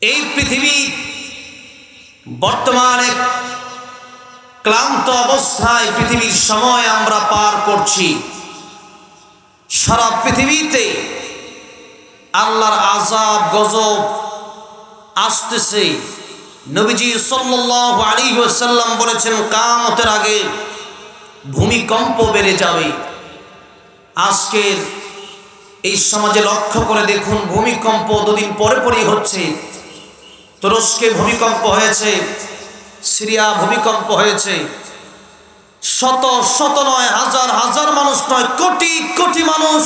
এই পৃথিবী বর্তমানে ক্লান্ত অবস্থায় পৃথিবীর সময় আমরা পার করছি। সারা পৃথিবীতে আল্লাহর আযাব গজব আসতেছে। নবীজি সাল্লাল্লাহু আলাইহি ওয়াসাল্লাম বলেছেন কিয়ামতের আগে ভূমিকম্প বেড়ে যাবে। আজকের এই সমাজে লক্ষ্য করে দেখুন, ভূমিকম্প দুদিন পরে পরেই হচ্ছে। তুরস্কে ভূমিকম্প হয়েছে, সিরিয়া ভূমিকম্প হয়েছে। শত শত নয়, হাজার হাজার মানুষ নয়, কোটি কোটি মানুষ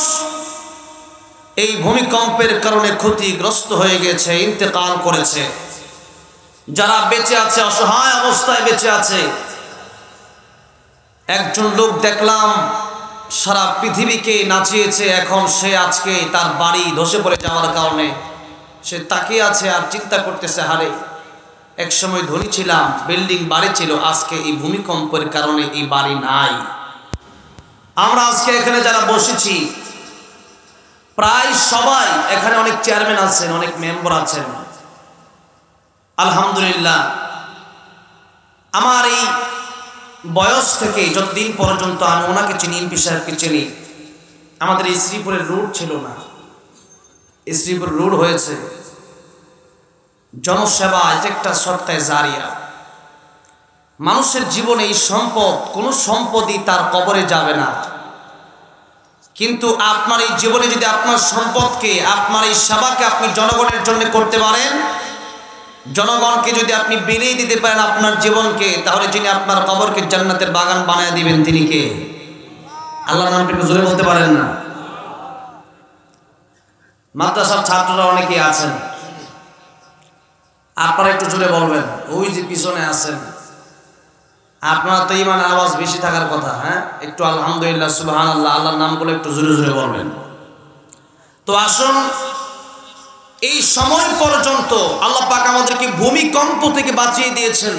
এই ভূমিকম্পের কারণে ক্ষতিগ্রস্ত হয়ে গেছে, ইন্তেকাল করেছে। যারা বেঁচে আছে, অসহায় অবস্থায় বেঁচে আছে। একজন লোক দেখলাম সারা পৃথিবীকে নাচিয়েছে, এখন সে আজকে তার বাড়ি ধসে পড়ে যাওয়ার কারণে সে তাকিয়ে আছে আর চিন্তা করতেছে, হারে এক সময় ধনী ছিলাম, বিল্ডিং বাড়ি ছিল, আজকে এই ভূমিকম্পের কারণে এই বাড়ি নাই। আমরা আজকে এখানে যারা বসেছি প্রায় সবাই, এখানে অনেক চেয়ারম্যান আছেন, অনেক মেম্বার আছেন, আলহামদুলিল্লাহ। আমার এই বয়স থেকে যতদিন পর্যন্ত আমি ওনাকে চিনি, এমপি সাহেবকে চিনি, আমাদের এই শ্রীপুরের রোড ছিল না, এই শ্রীপুর রোড হয়েছে। জনসেবা এটা একটা সরকারি জারিয়া। মানুষের জীবনে এই সম্পদ, কোনো সম্পদই তার কবরে যাবে না। কিন্তু আপনার এই জীবনে যদি আপনার সম্পদকে, আপনার এই সেবাকে আপনি জনগণের জন্য করতে পারেন, জনগণকে যদি আপনি বিলিয়ে দিতে পারেন আপনার জীবনকে, তাহলে যিনি আপনার কবরকে জান্নাতের বাগান বানায় দিবেন তিনি কে? আল্লাহর নামটা একটু জোরে বলতে পারেন না? মাদ্রাসার ছাত্ররা অনেকেই আছেন, আপনারা একটু জোরে বলবেন। ওই যে পিছনে আছেন, আপনারা তো ইমানের আওয়াজ বেশি থাকার কথা। হ্যাঁ, একটু আলহামদুলিল্লাহ, সুবহানাল্লাহ, আল্লাহর নামগুলো একটু জোরে জোরে বলবেন। তো আসুন, এই সময় পর্যন্ত আল্লাহ পাক আমাদেরকে ভূমিকম্প থেকে বাঁচিয়ে দিয়েছেন।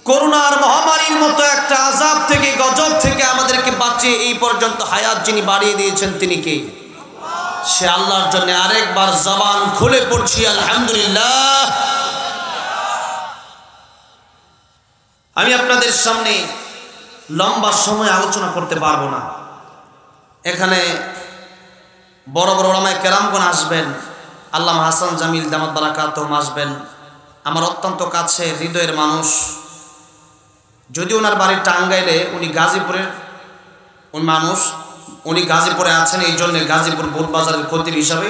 করোনার মহামারীর মতো একটা আযাব থেকে, গজব থেকে আমাদেরকে বাঁচিয়ে এই পর্যন্ত হায়াত যিনি বাড়িয়ে দিয়েছেন তিনি কে? সে আল্লাহর জন্য আরেকবার জবান খুলে পড়ছি আলহামদুলিল্লাহ। আমি আপনাদের সামনে লম্বা সময় আলোচনা করতে পারবো না। এখানে বড় বড় উলামায়ে কেরামগণ আসবেন, আল্লামা হাসান জামিল দামাত বারাকাতুহুম আসবেন, আমার অত্যন্ত কাছে হৃদয়ের মানুষ। যদি ওনার বাড়ি টাঙ্গাইলে, উনি গাজীপুরের মানুষ, উনি গাজীপুরে আছেন, এই জন্য গাজীপুর বোধবাজারের খতিব হিসাবে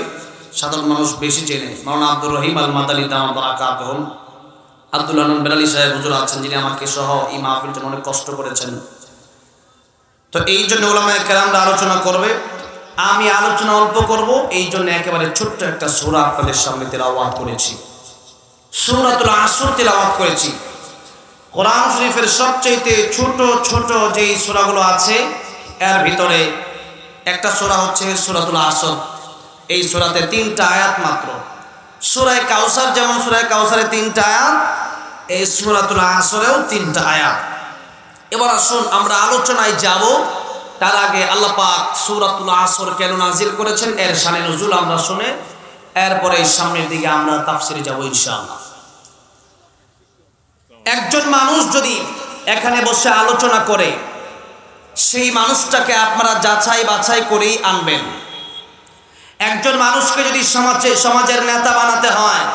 সাধারণ মানুষ বেশি চেনে। মাওলানা আব্দুর রহিম আল মাদানী দামাত বারাকাতুহুম, আব্দুল হান্নান বেলালী সাহেব হুজুর আছেন, যিনি আমাকে সহ এই মাহফিলটা অনেক কষ্ট করেছেন। তো এই জন্য উলামায়ে কেরামরা আলোচনা করবে, আমি আলোচনা অল্প করব। এই জন্য একেবারে ছোট্ট একটা সূরা আপনাদের সামনে তেলাওয়াত করেছি, সূরাতুল আসর তেলাওয়াত করেছি। কোরআন শরীফের সবচেয়ে ছোট ছোট যেই সূরাগুলো আছে এর ভিতরে একটা সূরা হচ্ছে সূরাতুল আসর। এই সূরাতে 3টা আয়াত মাত্র। সূরা কাউসার যেমন সূরা কাউসারে 3টা আয়াত, এই সূরাতুল আসরেও 3টা আয়াত। এবার আসুন আমরা আলোচনায় যাব। তার আগে আল্লাহ পাক সূরাতুল আসর কেন নাজিল করেছেন এর শানে নুজুল আমরা শুনে এরপরে সামনের দিকে আমরা তাফসিরে যাব ইনশাআল্লাহ। একজন মানুষ যদি এখানে বসে আলোচনা করে, সেই মানুষটাকে আপনারা যাচাই বাছাই করেই আনবেন। একজন মানুষকে যদি সমাজের নেতা বানাতে হয়,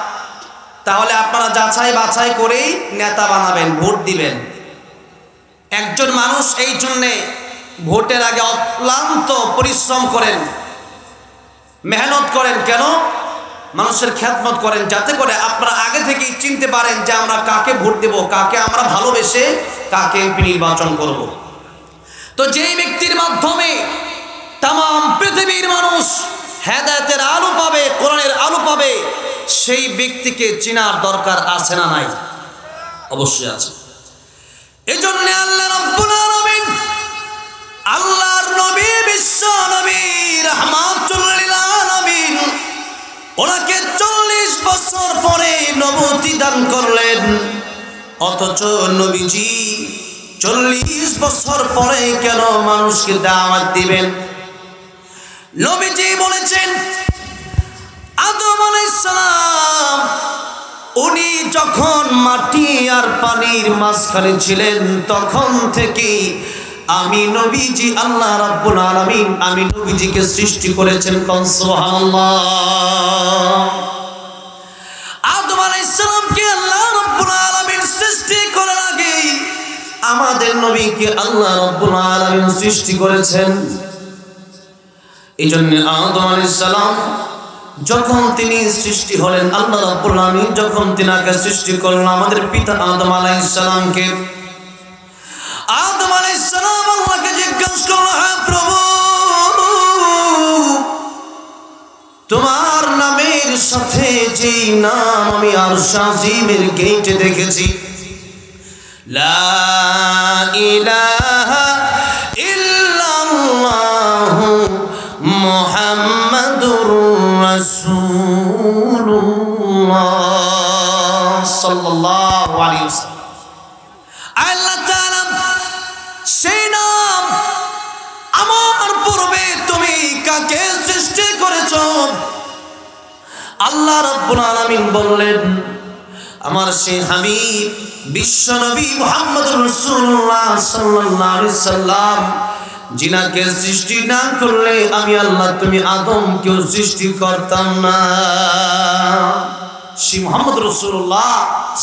তাহলে আপনারা যাচাই বাছাই করেই নেতা বানাবেন, ভোট দিবেন। একজন মানুষ এই জন্যে ভোটের আগে অক্লান্ত পরিশ্রম করেন, মেহনত করেন। কেন? মানুষের খেদমত করেন, যাতে করে আপনারা আগে থেকেই চিনতে পারেন যে আমরা কাকে ভোট দেব, কাকে আমরা ভালোবেসে কাকে এমপি নির্বাচন করব। তো যেই ব্যক্তির মাধ্যমে তামাম পৃথিবীর মানুষ হেদায়েতের আলো পাবে, কোরআনের আলো পাবে, সেই ব্যক্তিকে চেনার দরকার আছে না নাই? অবশ্যই আছে। এজন্য আল্লাহ রাব্বুল আলামিন, আল্লাহর নবী, বিশ্ব নবী রাহমাতুল লিল আলামিন, ওনাকে 40 বছর পরে নবুয়তি দান করলেন। অথচ নবীজি 40 বছর পরে কেন মানুষকে দাওয়াত দিবেন? নবীজি বলেছেন, আদম আলাইহিস সালাম উনি যখন মাটি আর পানির মাঝখানে ছিলেন তখন থেকে আমি নবীজি আল্লাহ রাব্বুল আলামিন আমি নবীজিকে সৃষ্টি করেছেন। কোন সুবহানাল্লাহ। আদম আলাইহিস সালামকে আল্লাহ রাব্বুল আলামিন সৃষ্টি করার আগে আমাদের নবীকে আল্লাহ রাব্বুল আলামিন সৃষ্টি করেছেন। এইজন্য আদম আলাইহিস সালাম যখন তিনি সৃষ্টি হলেন, আল্লাহ রাব্বুল আলামিন যখন তিনাকে সৃষ্টি করলেন আমাদের পিতা আদম আলাইহিস সালামকে, আদম আলাইহিস সালাম আল্লাহকে জিজ্ঞাসা করলেন, হে প্রভু, তোমার নামের সাথে যে নাম আমি আরশ আজিমের গেটে দেখেছি, লা ইলাহা ইল্লাল্লাহু মুহাম্মাদুর রাসূলুল্লাহ সাল্লাল্লাহু আলাইহি ওয়াসাল্লাম, আল্লাহ তাআলা সেই নাম আমার পূর্বে তুমি কাকে সৃষ্টি করেছো? আল্লাহ রাব্বুল আলামিন বললেন, আমার সেই হাবিব বিশ্বনবী মুহাম্মদুর রাসূলুল্লাহ সাল্লাল্লাহু আলাইহি সাল্লাম জিনাকে সৃষ্টি না করলে আমি আল্লাহ তুমি আদমকেও সৃষ্টি করতাম না। সেই মুহাম্মদ রাসূলুল্লাহ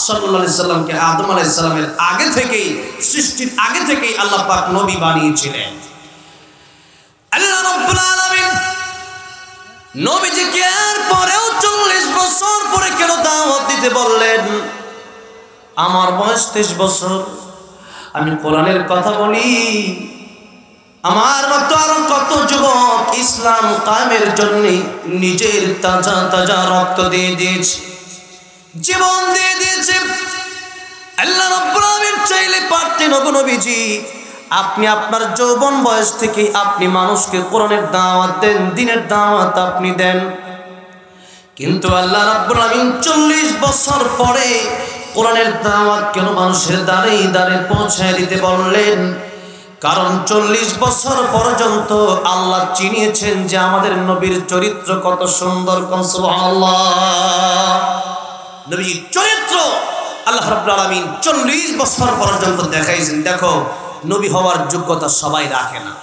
সাল্লাল্লাহু আলাইহি সাল্লামকে আদম আলাইহিস সালামের আগে থেকেই, সৃষ্টির আগে থেকেই আল্লাহ পাক নবী বানিয়েছিলেন। আল্লাহ রাব্বুল আলামিন নবীজিকে এর পরেও 40 বছর পরে কেন দাওয়াত দিতে বললেন? আমার বয়স 23 বছর, আমি কোরআনের কথা বলি, আমার মতো আরো কত যুবক ইসলাম কায়েমের জন্য নিজের তাজা তাজা রক্ত দিয়ে দিয়েছে, জীবন দিয়ে দিয়েছে। আল্লাহ রাব্বুল আলামিন চাইলে পারতেন, ওগো নবীজি আপনি আপনার যৌবন বয়স থেকে আপনি মানুষকে কোরআনের দাওয়াত দেন, দ্বীনের দাওয়াত আপনি দেন, কিন্তু আল্লাহ রাব্বুল আলামিন 40 বছর পরে কোরআনের দাওয়াত কেন মানুষের দ্বারে দ্বারে পৌঁছায় দিতে বললেন? কারণ 40 বছর পর্যন্ত আল্লাহ চিনিয়েছেন যে আমাদের নবীর চরিত্র কত সুন্দর। কোন সুবহানাল্লাহ। নবীর চরিত্র আল্লাহ রাব্বুল আলামিন 40 বছর পর্যন্ত দেখাইছেন। দেখো, নবী হওয়ার যোগ্যতা সবাই রাখে না,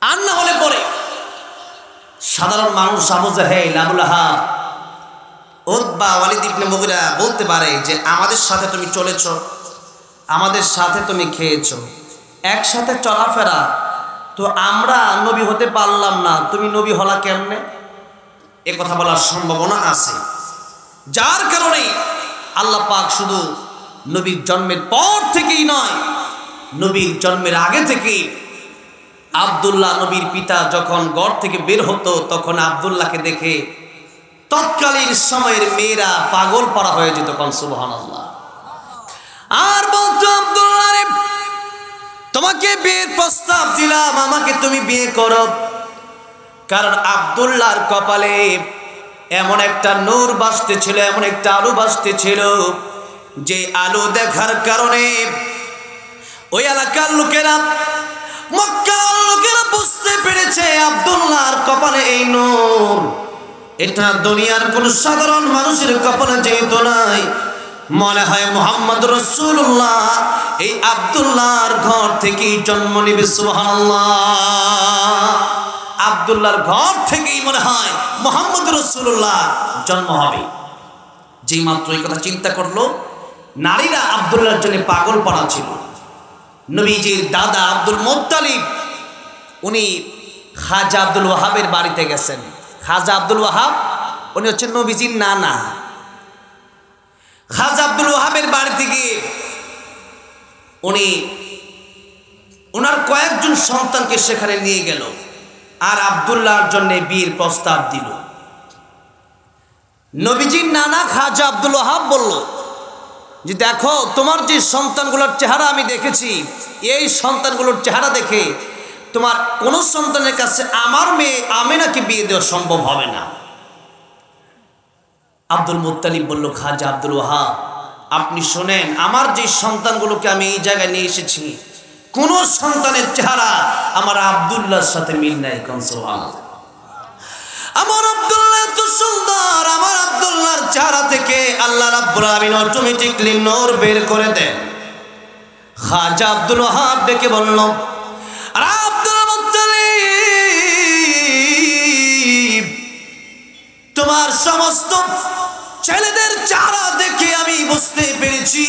আর না হলে পরে সাধারণ মানুষ আবু জাহেল, আবু লাহাব, উতবা, ওয়ালিদ ইবনে মুগিরা বলতে পারে যে আমাদের সাথে তুমি চলেছো, আমাদের সাথে তুমি খেয়েছো, একসাথে চলাফেরা, তো আমরা নবী হতে পারলাম না, তুমি নবী হলা কেমনে? এ কথা বলার সম্ভাবনা আছে। যার কারণে আল্লাহ পাক শুধু নবীর জন্মের পর থেকেই নয়, নবীর জন্মের আগে থেকে আব্দুল্লাহ নবীর পিতা যখন ঘর থেকে বের হতো তখন আব্দুল্লাহকে দেখে তৎকালীন সময়ের মেয়েরা পাগল পাড়া হয়ে যেত। কোন সুবহানাল্লাহ। আর বলতো, আব্দুল্লাহ রে, তোমাকে বিয়ের প্রস্তাব দিলাম, আমাকে তুমি বিয়ে করো। কারণ আব্দুল্লাহর কপালে এমন একটা নূর ভাসতেছিল, এমন একটা আলো ভাসতেছিল, যে আলো দেখার কারণে ওই এলাকার লোকেরা, মক্কার লোকেরা বুঝতে পেরেছে আব্দুল্লাহর কপালে এই নূর, এটা দুনিয়ার কোন সাধারণ মানুষের কপালে যেহেতু নাই, মনে হয় মুহাম্মদ রাসূলুল্লাহ এই আব্দুল্লাহর ঘর থেকেই জন্ম নেবে। সুবহানাল্লাহ। আব্দুল্লাহর ঘর থেকেই মনে হয় মুহাম্মদ রাসূলুল্লাহ জন্ম হবে। যেই মাত্র এই কথা চিন্তা করলো, নারীরা আব্দুল্লাহর জন্য পাগল পাড়া ছিল। নবীজির দাদা আব্দুল মুত্তালিব উনি খাজা আব্দুল ওয়াহাবের বাড়িতে গেছেন। খাজা আব্দুল ওয়াহাব উনি হচ্ছেন নবীজির নানা। খাজা আব্দুল ওয়াহাবের বাড়িতে গিয়ে উনি ওনার কয়েকজন সন্তানকে সেখানে নিয়ে গেল আর আব্দুল্লাহর জন্য বিয়ের প্রস্তাব দিল। নবীজির নানা খাজা আব্দুল ওয়াহাব বলল যে দেখো, তোমার যে সন্তানগুলোর চেহারা আমি দেখেছি, এই সন্তানগুলোর চেহারা দেখে তোমার কোন সন্তানের কাছে আমার মেয়ে আমেনাকে বিয়ে দেওয়া সম্ভব হবে না। আব্দুল মুত্তালিব বলল, খাজা আব্দুল ওয়াহাব আপনি শোনেন, আমার যে সন্তানগুলোকে আমি এই জায়গায় নিয়ে এসেছি, কোন সন্তানের চেহারা আমার আব্দুল্লাহর সাথে মিল নাই। কোন সুবহানাল্লাহ। আমার আব্দুল্লাহ এত সুন্দর, আমার আব্দুল্লাহর চেহারা থেকে আল্লাহ রাব্বুল আলামিন অটোমেটিকলি নূর বের করে দেন। খাজা আব্দুল ওয়াহাব ডেকে বলল, আরে আব্দুল মুত্তালিব, তোমার সমস্ত ছেলেদের চেহারা দেখে আমি বুঝতে পেরেছি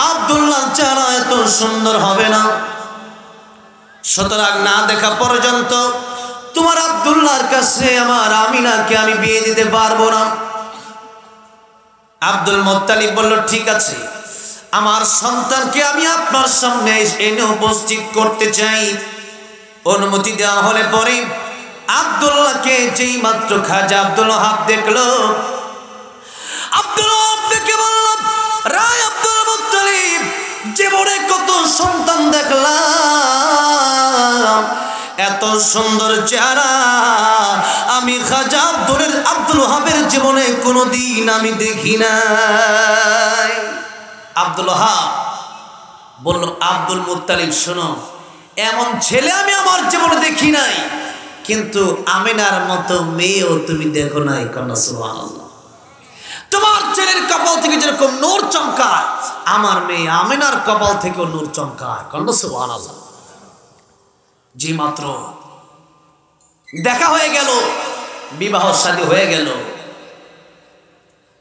আব্দুল্লাহর চেহারা এত সুন্দর হবে না, সুতরাং না দেখা পর্যন্ত তোমার আব্দুল্লাহর কাছে আমার আমিনাকে আমি বিয়ে দিতে পারবো না। আব্দুল মুত্তালিব বলল, ঠিক আছে, আমার সন্তানকে আমি আপনার সামনে এনে উপস্থিত করতে চাই। অনুমতি দেওয়া হলে পরে আব্দুল্লাহকে যেই মাত্র খাজা আব্দুল ওয়াহাব দেখলো, আব্দুল ওয়াহাব ডেকে বলল, রায় আব্দুল মুত্তালিব, জীবনে কত সন্তান দেখলাম, এত সুন্দর চেহারা আমি খাজা আব্দুল ওয়াহাবের জীবনে কোনোদিন আমি দেখি নাই। আব্দুল ওয়াহাব বলল, আব্দুল মুত্তালিব শোনো, এমন ছেলে আমি আমার জীবনে দেখি নাই, কিন্তু আমিনার মতো মেয়েও তুমি দেখো নাই। কন্যা সুবহানাল্লাহ। তোমার ছেলের কপাল থেকে যেরকম নূর চমকায়, আমার মেয়ে আমিনার কপাল থেকেও নূর চমকায়। কন্যা সুবহানাল্লাহ। যে মাত্র দেখা হয়ে গেল, বিবাহ শাদী হয়ে গেল,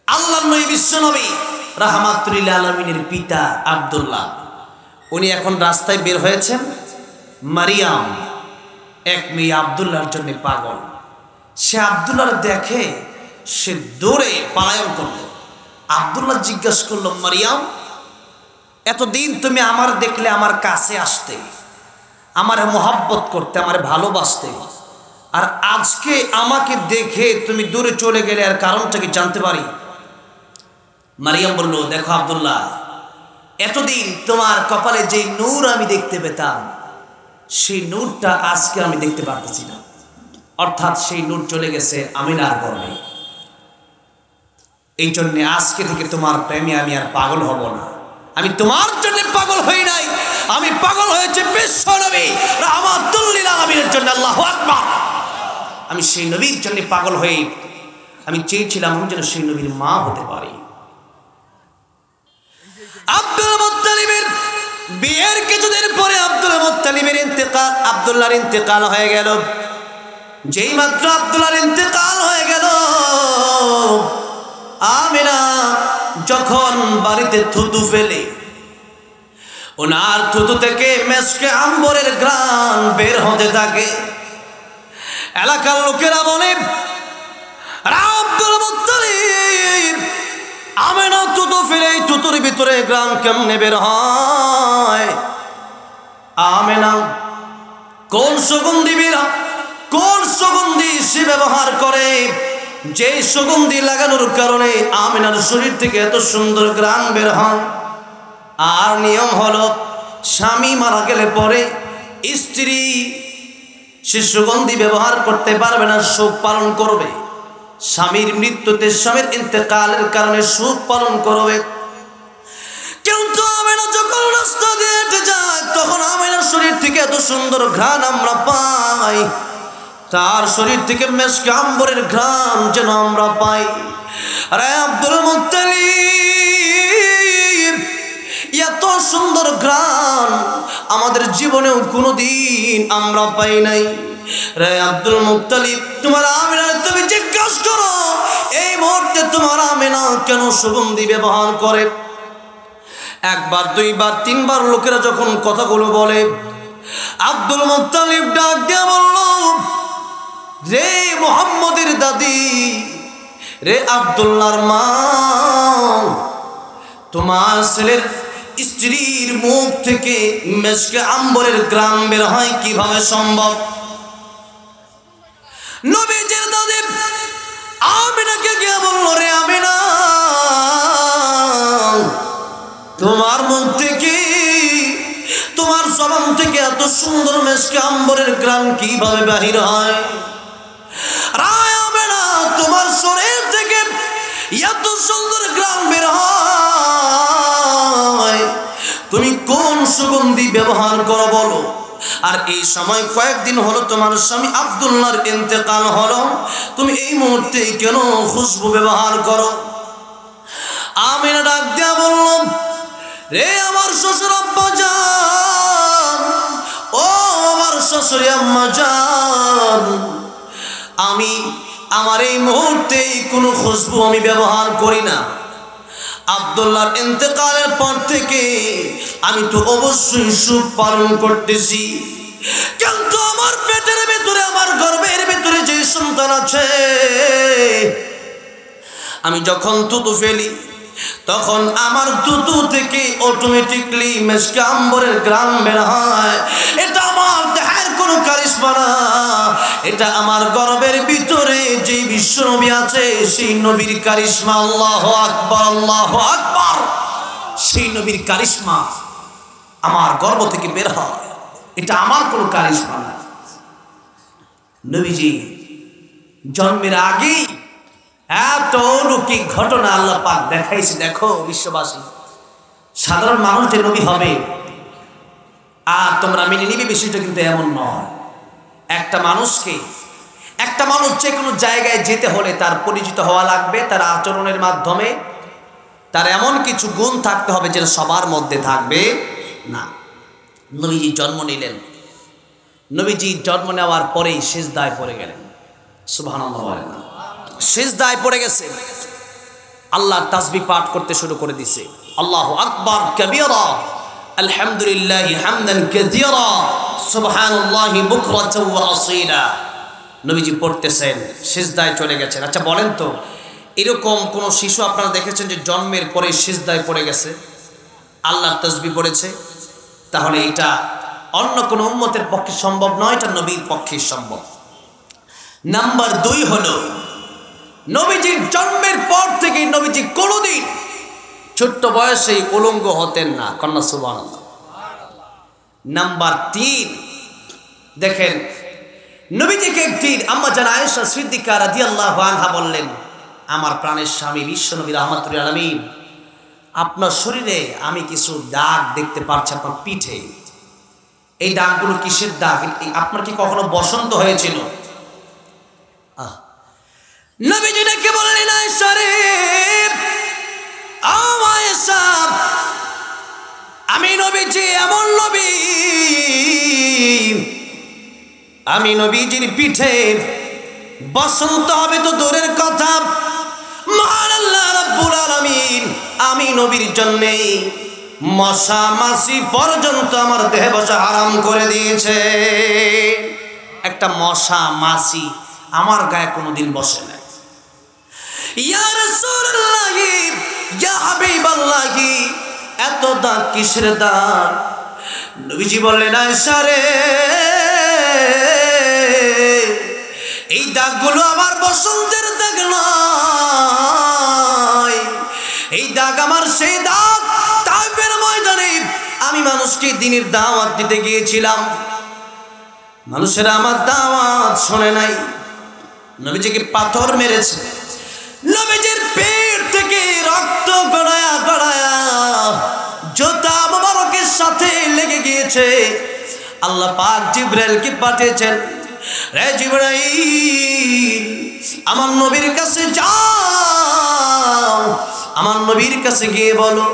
আল্লাহর নবী বিশ্বনবী রাহমাতুল লিল আলামিনের পিতা আব্দুল্লাহ, উনি এখন রাস্তায় বের হয়েছেন। মারিয়াম এক মেয়ে আব্দুল্লাহর জন্য পাগল। সে আব্দুল্লাহর দেখে সে দৌড়ে পলায়ন করলো। আব্দুল্লাহ জিজ্ঞাসা করলো, মারিয়াম, এতদিন তুমি আমার দেখলে আমার কাছে আসতে, আমার মহব্বত করতে, আমার ভালোবাসতে, আর আজকে আমাকে দেখে তুমি দূরে চলে গেলে, আর কারণটা কি জানতে পারি? মারিয়াম বলল, দেখো আব্দুল্লাহ, এতদিন তোমার কপালে যে নূর আমি দেখতে পেতাম, সেই নূরটা আজকে আমি দেখতে পারতেছি না। অর্থাৎ সেই নূর চলে গেছে আমিনার গর্ভে। এই জন্য আজকে থেকে তোমার প্রেমে আমি আর পাগল হব না। আমি তোমার জন্য পাগল হই নাই, আমি পাগল হয়েছে বিশ্বনবী রাহমাতুল লিল আলামিনের জন্য। আল্লাহু আকবার। আমি সেই নবীর জন্য পাগল হয়ে আমি চেয়েছিলাম আমি যেন সেই নবীর মা হতে পারি। আব্দুল মুত্তালিবের বিয়ের কিছুদিন পরে আব্দুল মুত্তালিবের ইন্তেকাল, আব্দুল্লাহর ইন্তেকাল হয়ে গেল। যেই মাত্র আব্দুল্লাহর ইন্তেকাল হয়ে গেল, আমিনা যখন বাড়িতে থুতু ফেলে, ওনার থুতু থেকে মেশকে আম্বরের ঘ্রাণ বের হতে থাকে। এলাকার লোকেরা বলে, আব্দুল মুত্তালিব, আমিনা থুতু ফেলে থুতুর ভিতরে ঘ্রাণ কেমনে বের হয়? আমিনা কোন সুগন্ধি সে ব্যবহার করে, যে সুগন্ধি লাগানোর কারণে আমিনার শরীর থেকে এত সুন্দর ঘ্রাণ বের হয়। আর নিয়ম হলো, স্বামী মারা গেলে পরে স্ত্রী সে সুগন্ধি ব্যবহার করতে পারবে না, শোক পালন করবে। স্বামীর মৃত্যুতে, স্বামীর ইন্তেকালের কারণে শোক পালন করবে। কিন্তু আমিনা যখন রাস্তা দিয়ে হেঁটে যায়, তখন আমিনার শরীর থেকে এত সুন্দর ঘ্রাণ আমরা পাই, তার শরীর থেকে মেশকে আম্বরের ঘ্রাণ যেন আমরা পাই। আরে আব্দুল মুত্তালিব, এত সুন্দর ঘ্রাণ আমাদের জীবনেও কোনোদিন আমরা পাই নাই। রে আব্দুল মুত্তালিব, তোমার আমিনা তুমি জিজ্ঞাসা করো, এই মুহূর্তে তোমার আমিনা কেন সুগন্ধি ব্যবহার করে? একবার, দুইবার, তিনবার লোকেরা যখন কথাগুলো বলে, আব্দুল মুত্তালিব ডাক দিয়ে বলল, রে মুহাম্মদের দাদি, রে আব্দুল্লাহর মা, তোমার ছেলের স্ত্রীর মুখ থেকে মেশকে আম্বরের ঘ্রাণ বের হয় কিভাবে সম্ভব? নবীজির দাদি আমিনাকে গিয়ে বলল, রে আমিনা, তোমার মুখ থেকে, তোমার জবান থেকে এত সুন্দর মেশকে আম্বরের ঘ্রাণ কিভাবে বাহির হয়? রায় আমিনা, তোমার শরীর থেকে এত সুন্দর ঘ্রাণ বের হয়, তুমি কোন সুগন্ধি ব্যবহার করো বলো? আর এই সময় কয়েকদিন হলো তোমার স্বামী আব্দুল্লাহর ইন্তেকাল হলো, তুমি এই মুহূর্তে কেন খুশবু ব্যবহার করো? আমিনা ডাক দিয়া বলল, রে আমার শ্বশুর আব্বা জান, ও আমার শ্বশুর আম্মা জান, আমি আমার এই মুহূর্তে কোনো খুশবু আমি ব্যবহার করি না। আব্দুল্লাহর ইন্তেকালের পর থেকে আমি তো অবশ্যই সুখ পালন করতেছি, কিন্তু আমার পেটের ভেতরে, আমার গর্ভের ভেতরে যে সন্তান আছে, আমি যখন থুতু ফেলি তখন আমার থুতু থেকে অটোমেটিকলি মেশকে আম্বরের গ্রাম বের হয়। এটা আমার দেহের কোনো কারিশমা না, এটা আমার গর্ভের ভিতরে যে বিশ্বনবী আছে সেই নবীর কারিশমা। আল্লাহু আকবার, আল্লাহু আকবার। সেই নবীর কারিশমা আমার গর্ভ থেকে বের হয়, এটা আমার কোনো কারিশমা না। নবীজি জন্মের আগেই এত অলৌকিক ঘটনা আল্লাহ পাক দেখাইছে। দেখো বিশ্ববাসী, সাধারণ মানুষ যে নবী হবে আর তোমরা মেনে নিবে বিষয়টা কিন্তু এমন নয়। একটা মানুষ যে কোনো জায়গায় যেতে হলে তার পরিচিত হওয়া লাগবে, তার আচরণের মাধ্যমে তার এমন কিছু গুণ থাকতে হবে যেটা সবার মধ্যে থাকবে না। নবীজি জন্ম নিলেন, নবীজি জন্ম নেওয়ার পরেই সিজদায় পড়ে গেলেন। সুবহানাল্লাহ, সিজদায় পড়ে গেছে, আল্লাহর তাসবিহ পাঠ করতে শুরু করে দিছে। আল্লাহু আকবার কাবীরা, আলহামদুলিল্লাহি হামদান কাসীরা, সুবহানাল্লাহি বুকরাতাও ওয়া আসীলা। নবীজি পড়তেছেন, সিজদায় চলে গেছেন। আচ্ছা বলেন তো, এরকম কোন শিশু আপনারা দেখেছেন যে জন্মের পরে সিজদায় পড়ে গেছে, আল্লাহর তাসবিহ পড়েছে? তাহলে এটা অন্য কোন উম্মতের পক্ষে সম্ভব নয়, এটা নবীর পক্ষে সম্ভব। নাম্বার 2 হলো, নবীজির জন্মের পর থেকে নবীজি কোনোদিন ছোট্ট বয়সেই উলঙ্গ হতেন না। কন্যা সুবহানাল্লাহ। নাম্বার 3, দেখেন নবীজিকে একদিন আম্মা জান আয়েশা সিদ্দিকা রাদিয়াল্লাহু আনহা বললেন, আমার প্রাণের স্বামী বিশ্বনবী রাহমাতুল আলামিন, আপনার শরীরে আমি কিছু দাগ দেখতে পাচ্ছি, আপনার পিঠে। এই দাগগুলো কিসের দাগ? আপনার কি কখনো বসন্ত হয়েছিল? নবীজি ডেকে বললেন, আয়েশা রে, আয়েশা, আমি নবীজি এমন নবী, আমি নবীজির পিঠে বসন্ত হবে তো দূরের কথা, মহান আল্লাহ রাব্বুল আলামিন আমি নবীর জন্য মশা মাছি পর্যন্ত আমার দেহে বসা হারাম করে দিয়েছে। একটা মশা মাছি আমার গায়ে কোনোদিন বসে না। ইয়া রাসূলুল্লাহ, ইয়া হাবিবাল্লাহ, এত দাগ কিসের দাগ? নবীজি বললেন, আয়েশা রে, এই দাগগুলো আমার বসন্তের দাগ নয়, এই দাগ আমার সেই দাগ তায়েফের ময়দানে আমি মানুষকে দ্বীনের দাওয়াত দিতে গিয়েছিলাম, মানুষেরা আমার দাওয়াত শোনে নাই, নবীজিকে পাথর মেরেছে, নবীজির পেট থেকে রক্ত গড়ায়া গড়ায়া জোতা মোবারকের সাথে লেগে গিয়েছে। আল্লাহ পাক জিবরাইলকে পাঠিয়েছেন, রে জিবরাইল, আমার নবীর কাছে যাও, আমার নবীর কাছে গিয়ে বলো,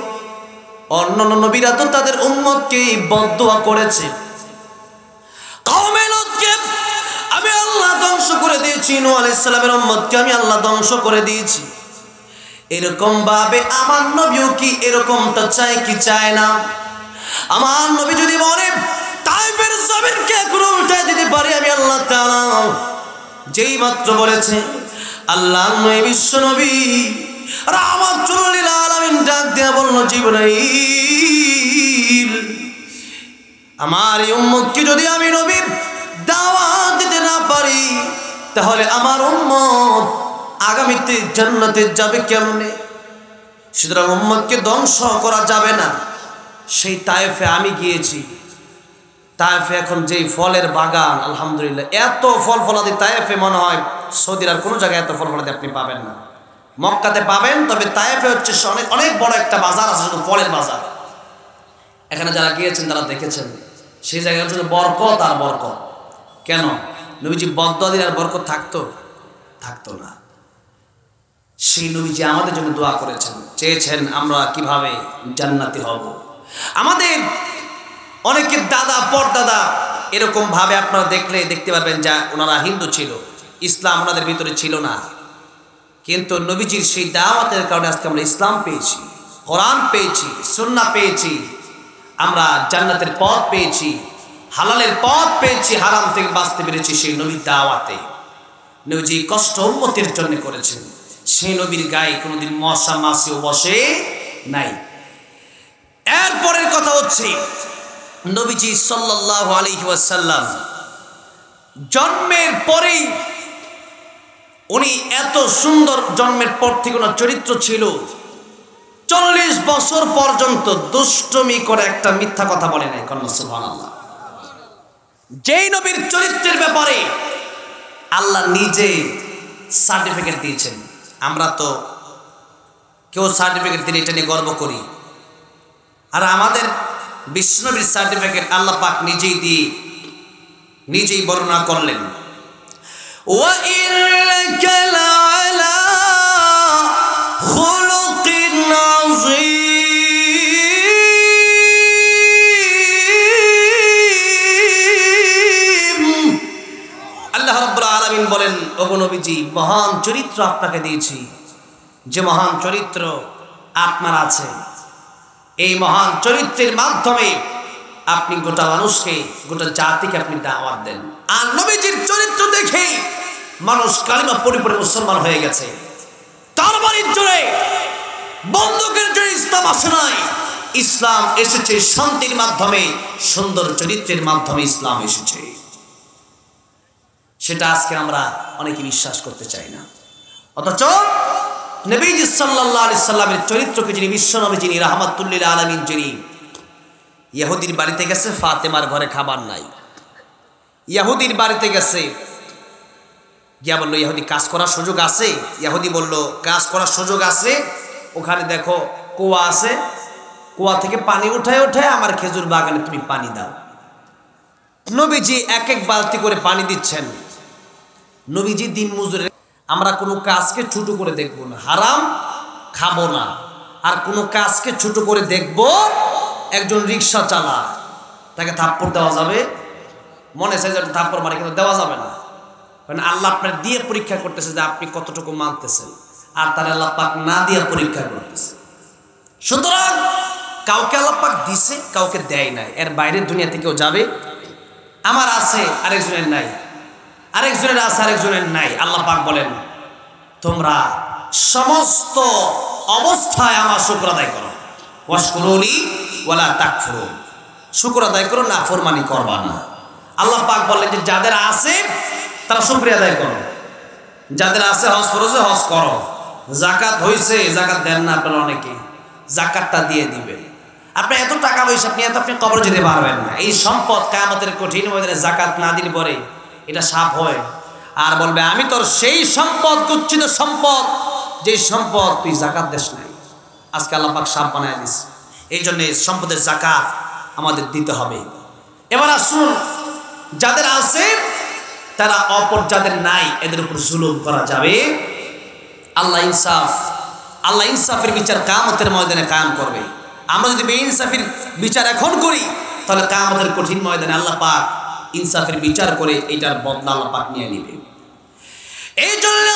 অন্যান্য নবীরা তো তাদের উম্মতকে বদদুয়া করেছে, কওমে লূতকে আমি আল্লাহ ধ্বংস করে দিয়েছি, নূহ আলাইহিস সালামের উম্মতকে আমি আল্লাহ ধ্বংস করে দিয়েছি। এরকম ভাবে আমার নবীও কি এরকমটা চায় কি চায় না? আমার নবী যদি বলে তায়েফের জমিনকে এখন উল্টে দিতে পারি আমি আল্লাহ তাআলা, যেই মাত্র বলেছে আল্লাহ নবী বিশ্ব নবী রাহমাতুল লিল আলামিন ডাক দিয়া বলল, জিবরাইল, আমার এই উম্মতকে যদি আমি নবী দাওয়াত দিতে না পারি তাহলে আমার উম্মত আগামীতে জান্নাতে যাবে কেমনে? সুতরাং উম্মতকে ধ্বংস করা যাবে না। সেই তায়েফে আমি গিয়েছি, তায়েফে এখন যেই ফলের বাগান, আলহামদুলিল্লাহ, এত ফল ফলাদি তায়েফে মনে হয় সৌদির আর কোনো জায়গায় এত ফল ফলাদি আপনি পাবেন না। মক্কাতে পাবেন, তবে তায়েফে হচ্ছে অনেক বড় একটা বাজার আছে, শুধু ফলের বাজার। এখানে যারা গিয়েছেন তারা দেখেছেন সেই জায়গার জন্য বরকত আর বরকত। কেন নবীজি বদদুয়া দিলে আর বরকত থাকতো না। সেই নবীজি আমাদের জন্য দোয়া করেছেন, চেয়েছেন আমরা কিভাবে জান্নাতি হব। আমাদের অনেকের দাদা পরদাদা এরকম ভাবে আপনারা দেখতে পারবেন যা ওনারা হিন্দু ছিল, ইসলাম ওনাদের ভিতরে ছিল না, কিন্তু নবীজির সেই দাওয়াতের কারণে আজকে আমরা ইসলাম পেয়েছি, কোরআন পেয়েছি, সুন্নাহ পেয়েছি, আমরা জান্নাতের পথ পেয়েছি, হালালের পথ পেয়েছি, হারাম থেকে বাঁচতে পেরেছি সেই নবীর দাওয়াতে। নবীজি কষ্ট উম্মতের জন্য করেছেন, সেই নবীর গায়ে কোনোদিন মশা মাছিও বসে নাই। এরপরের কথা হচ্ছে নবীজি সাল্লাল্লাহু আলাইহি ওয়াসাল্লাম জন্মের পরেই উনি এত সুন্দর, জন্মের পর থেকে ওনার চরিত্র ছিল 40 বছর পর্যন্ত দুষ্টমি করে একটা মিথ্যা কথা বলে নাই। কন্যা সুবহানাল্লাহ। যেই নবীর চরিত্রের ব্যাপারে আল্লাহ নিজে সার্টিফিকেট দিয়েছেন, আমরা তো কেউ সার্টিফিকেট দিলে এটা নিয়ে গর্ব করি, আর আমাদের বিশ্বনবীর সার্টিফিকেট আল্লাহ পাক নিজেই বর্ণনা করলেন। ওয়া ইন্নাকা লাআলা খুলুকিন আযীম। আল্লাহ রাব্বুল আলামিন বলেন, ওগো নবীজি, মহান চরিত্র আপনাকে দিয়েছি, যে মহান চরিত্র আপনার আছে, এই মহান চরিত্রের মাধ্যমে আপনি গোটা মানুষকে, গোটা জাতিকে আপনি দাওয়াত দেন। আর নবীজির চরিত্র দেখে মানুষ কালিমা পড়ে পড়ে মুসলমান হয়ে গেছে। তরবারির জোরে, বন্দুকের জোরে ইসলাম আসে নাই, ইসলাম এসেছে শান্তির মাধ্যমে, সুন্দর চরিত্রের মাধ্যমে ইসলাম এসেছে। সেটা আজকে আমরা অনেকে বিশ্বাস করতে চাই না, অথচ নবীজি সাল্লাল্লাহু আলাইহি সাল্লামের চরিত্রকে যিনি বিশ্বনবী, যিনি রাহমাতুল লিল আলামিন, যিনি ইহুদির বাড়িতে গেছে, ফাতেমার ঘরে খাবার নাই, ইহুদির বাড়িতে গেছে, গিয়া বললো ইহুদি কাজ করার সুযোগ আছে? ইহুদি বলল কাজ করার সুযোগ আছে, ওখানে দেখো কুয়া আছে, কুয়া থেকে পানি উঠায় উঠায় আমার খেজুর বাগানে তুমি পানি দাও। নবীজি এক এক বালতি করে পানি দিচ্ছেন। নবীজি দিন মজুরের, আমরা কোনো কাজকে ছোট করে দেখব না, হারাম খাবো না, আর কোনো কাজকে ছোট করে দেখব। একজন রিক্সা চালা, তাকে থাপ্পড় দেওয়া যাবে, মনে চাই যে থাপ্পড় মারে, কিন্তু দেওয়া যাবে না, কারণ আল্লাহ আপনার দিয়ে পরীক্ষা করতেছে যে আপনি কতটুকু মানতেছেন, আর তার আল্লাহ পাক না দিয়ে পরীক্ষা করতেছে। সুতরাং কাউকে আল্লাহ পাক দিছে, কাউকে দেয় নাই, এর বাইরের দুনিয়াতে কেউ যাবে, আমার আছে আরেকজনের নাই, আরেকজনের আছে আরেকজনের নাই। আল্লাহ পাক বলেন, তোমরা সমস্ত অবস্থায় আমার শুকর আদায় করো, ওয়াশকুরুনি ওয়ালা তাকফুরুন, শুকর আদায় করো, নাফরমানি করবা না। আল্লাহ পাক বলেন যে যাদের আছে তারা শুকরিয়া আদায় করো, যাদের আছে হজ ফরজে হজ করো, যাকাত হইছে, যাকাত দেন না আপনারা অনেকে, যাকাতটা দিয়ে দিবেন। আপনার এত টাকা পয়সা, আপনি কবরে যেতে পারবেন না। এই সম্পদ কিয়ামতের কঠিন ময়দানে যাকাত না দিলে পরে এটা সাপ হয়, আর বলবে আমি তোর সেই সম্পদ, গচ্ছিত সম্পদ, যে সম্পদ তুই যাকাত দেস নাই, আজকে আল্লাহ পাক সাপ বানায় দিস। এই জন্য সম্পদের যাকাত আমাদের দিতে হবে। এবার আসুন, যাদের আছে তারা অপর যাদের নাই এদের উপর জুলুম করা যাবে? আল্লাহ ইনসাফের বিচার কিয়ামতের ময়দানে কায়েম করবে। আমরা যদি বেইনসাফের বিচার এখন করি, তাহলে কিয়ামতের কঠিন ময়দানে আল্লাহ পাক ইনসাফের বিচার করে এটার বদলা আল্লাহ পাক নিয়ে নেবে। এই জন্য